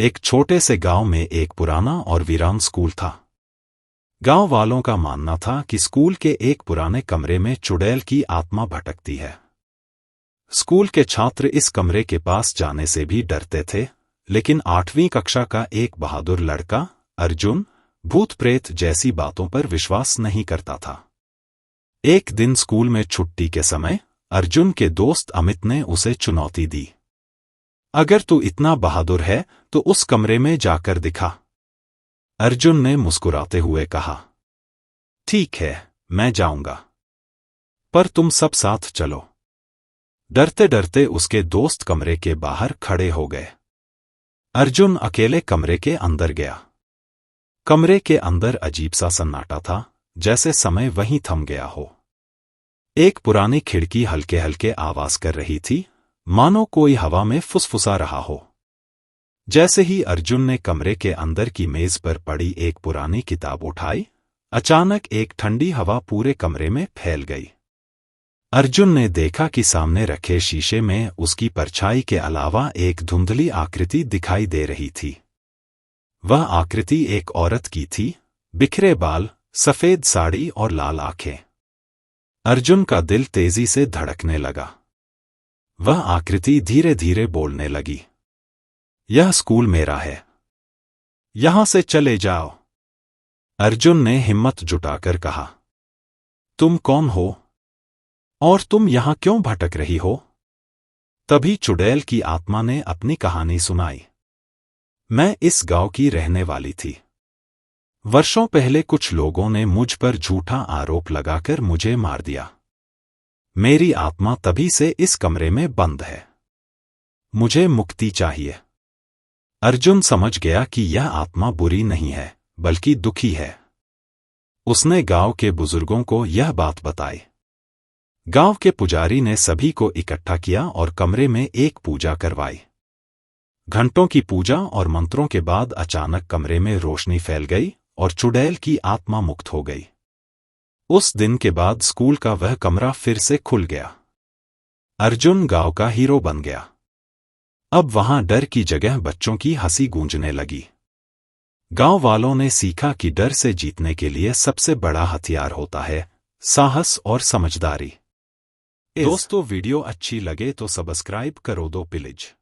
एक छोटे से गांव में एक पुराना और वीरान स्कूल था। गांव वालों का मानना था कि स्कूल के एक पुराने कमरे में चुड़ैल की आत्मा भटकती है। स्कूल के छात्र इस कमरे के पास जाने से भी डरते थे, लेकिन 8वीं कक्षा का एक बहादुर लड़का अर्जुन भूत प्रेत जैसी बातों पर विश्वास नहीं करता था। एक दिन स्कूल में छुट्टी के समय अर्जुन के दोस्त अमित ने उसे चुनौती दी। अगर तू इतना बहादुर है तो उस कमरे में जाकर दिखा। अर्जुन ने मुस्कुराते हुए कहा, ठीक है, मैं जाऊंगा, पर तुम सब साथ चलो। डरते डरते उसके दोस्त कमरे के बाहर खड़े हो गए। अर्जुन अकेले कमरे के अंदर गया। कमरे के अंदर अजीब सा सन्नाटा था, जैसे समय वहीं थम गया हो। एक पुरानी खिड़की हल्के हल्के आवाज कर रही थी, मानो कोई हवा में फुसफुसा रहा हो। जैसे ही अर्जुन ने कमरे के अंदर की मेज पर पड़ी एक पुरानी किताब उठाई, अचानक एक ठंडी हवा पूरे कमरे में फैल गई। अर्जुन ने देखा कि सामने रखे शीशे में उसकी परछाई के अलावा एक धुंधली आकृति दिखाई दे रही थी। वह आकृति एक औरत की थी, बिखरे बाल, सफेद साड़ी और लाल आंखें। अर्जुन का दिल तेजी से धड़कने लगा। वह आकृति धीरे धीरे बोलने लगी, यह स्कूल मेरा है, यहां से चले जाओ। अर्जुन ने हिम्मत जुटाकर कहा, तुम कौन हो और तुम यहां क्यों भटक रही हो? तभी चुड़ैल की आत्मा ने अपनी कहानी सुनाई। मैं इस गांव की रहने वाली थी। वर्षों पहले कुछ लोगों ने मुझ पर झूठा आरोप लगाकर मुझे मार दिया। मेरी आत्मा तभी से इस कमरे में बंद है। मुझे मुक्ति चाहिए। अर्जुन समझ गया कि यह आत्मा बुरी नहीं है, बल्कि दुखी है। उसने गांव के बुजुर्गों को यह बात बताई। गांव के पुजारी ने सभी को इकट्ठा किया और कमरे में एक पूजा करवाई। घंटों की पूजा और मंत्रों के बाद अचानक कमरे में रोशनी फैल गई और चुड़ैल की आत्मा मुक्त हो गई। उस दिन के बाद स्कूल का वह कमरा फिर से खुल गया। अर्जुन गांव का हीरो बन गया। अब वहां डर की जगह बच्चों की हंसी गूंजने लगी। गांव वालों ने सीखा कि डर से जीतने के लिए सबसे बड़ा हथियार होता है साहस और समझदारी। दोस्तों, वीडियो अच्छी लगे तो सब्सक्राइब करो दो प्लीज।